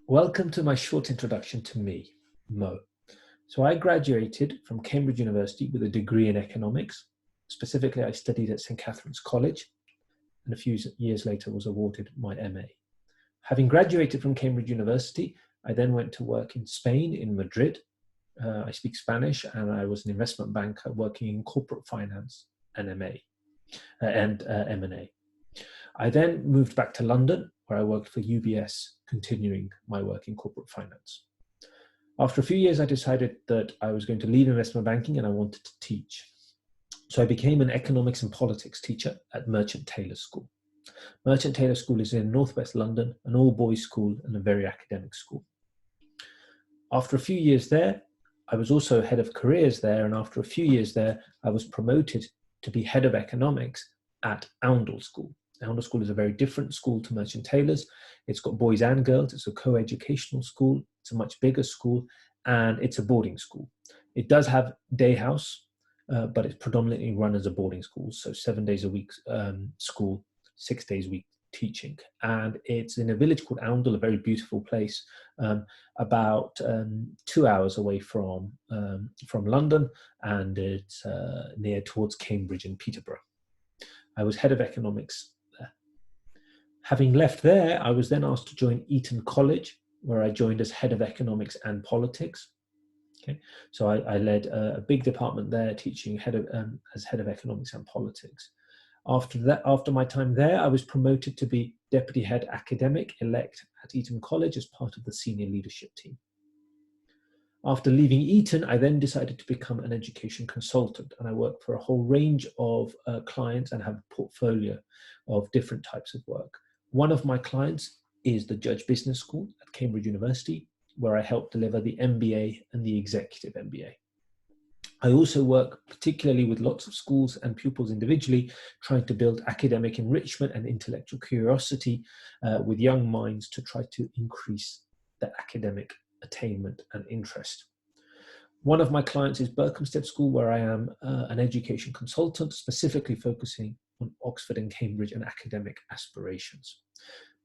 Welcome to my short introduction to me, Mo. So I graduated from Cambridge University with a degree in economics. Specifically, I studied at St. Catherine's College, and a few years later was awarded my MA. Having graduated from Cambridge University, I then went to work in Spain, in Madrid. I speak Spanish, and I was an investment banker working in corporate finance and M&A. I then moved back to London, where I worked for UBS, continuing my work in corporate finance. After a few years, I decided that I was going to leave investment banking and I wanted to teach. So I became an economics and politics teacher at Merchant Taylors School. Merchant Taylors School is in northwest London, an all-boys school and a very academic school. After a few years there, I was also head of careers there, and after a few years there, I was promoted to be head of economics at Oundle School. Oundle School is a very different school to Merchant Taylors. It's got boys and girls. It's a co-educational school. It's a much bigger school, and it's a boarding school. It does have day house, but it's predominantly run as a boarding school. So 7 days a week school, 6 days a week teaching. And it's in a village called Oundle, a very beautiful place, about 2 hours away from London, and it's near towards Cambridge and Peterborough. I was head of economics there. Having left there, I was then asked to join Eton College, where I joined as head of economics and politics. Okay, so I led a big department there, teaching as head of economics and politics. After my time there, I was promoted to be deputy head academic elect at Eton College as part of the senior leadership team. After leaving Eton, I then decided to become an education consultant, and I worked for a whole range of clients and have a portfolio of different types of work. One of my clients is the Judge Business School at Cambridge University, where I help deliver the MBA and the Executive MBA. I also work particularly with lots of schools and pupils individually, trying to build academic enrichment and intellectual curiosity with young minds to try to increase their academic attainment and interest. One of my clients is Berkhamsted School, where I am an education consultant, specifically focusing on Oxford and Cambridge and academic aspirations.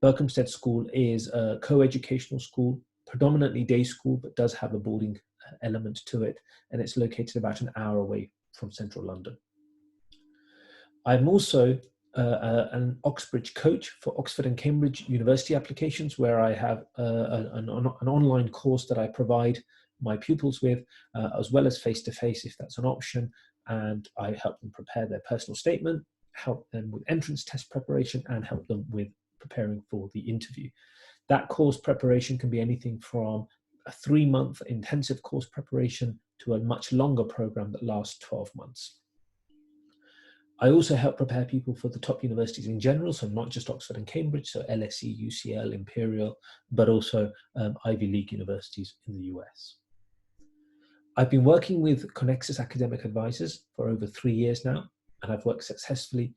Berkhamsted School is a co-educational school, predominantly day school, but does have a boarding element to it, and it's located about an hour away from central London. I'm also an Oxbridge coach for Oxford and Cambridge university applications, where I have an online course that I provide my pupils with, as well as face-to-face if that's an option, and I help them prepare their personal statement, help them with entrance test preparation, and help them with preparing for the interview. That course preparation can be anything from a 3-month intensive course preparation to a much longer program that lasts 12 months. I also help prepare people for the top universities in general, so not just Oxford and Cambridge, so LSE, UCL, Imperial, but also Ivy League universities in the US. I've been working with Connexus academic advisors for over 3 years now, and I've worked successfully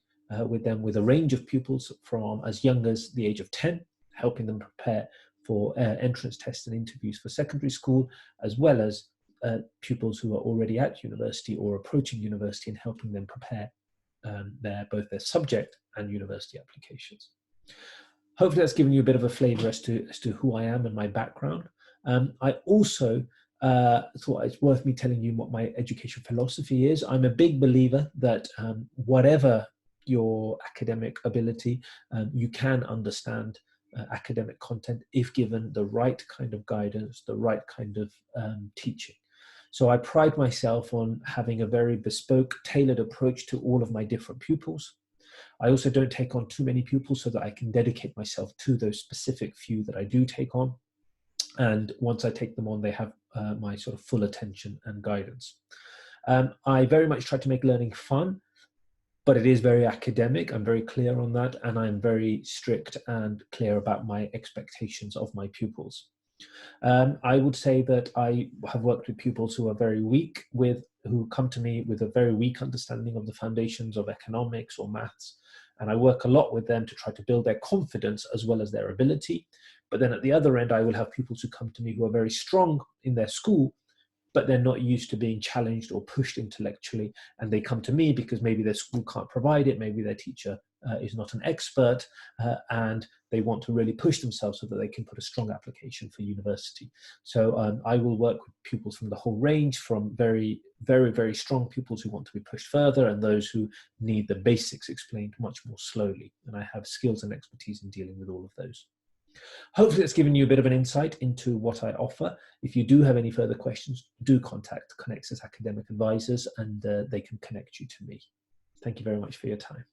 with them with a range of pupils from as young as the age of 10, helping them prepare for entrance tests and interviews for secondary school, as well as pupils who are already at university or approaching university, and helping them prepare both their subject and university applications. Hopefully that's given you a bit of a flavor as to who I am and my background. I also thought it's worth me telling you what my education philosophy is. I'm a big believer that whatever your academic ability, you can understand academic content if given the right kind of guidance, the right kind of teaching. So I pride myself on having a very bespoke, tailored approach to all of my different pupils. I also don't take on too many pupils so that I can dedicate myself to those specific few that I do take on. And once I take them on, they have my sort of full attention and guidance. I very much try to make learning fun, but it is very academic. I'm very clear on that, and I'm very strict and clear about my expectations of my pupils. I would say that I have worked with pupils who are very weak, who come to me with a very weak understanding of the foundations of economics or maths, and I work a lot with them to try to build their confidence as well as their ability. But then at the other end, I will have pupils who come to me who are very strong in their school, but they're not used to being challenged or pushed intellectually, and they come to me because maybe their school can't provide it, maybe their teacher is not an expert, and they want to really push themselves so that they can put a strong application for university. So I will work with pupils from the whole range, from very, very, very strong pupils who want to be pushed further, and those who need the basics explained much more slowly. And I have skills and expertise in dealing with all of those. Hopefully it's given you a bit of an insight into what I offer. If you do have any further questions, do contact Connexus academic advisors, and they can connect you to me. Thank you very much for your time.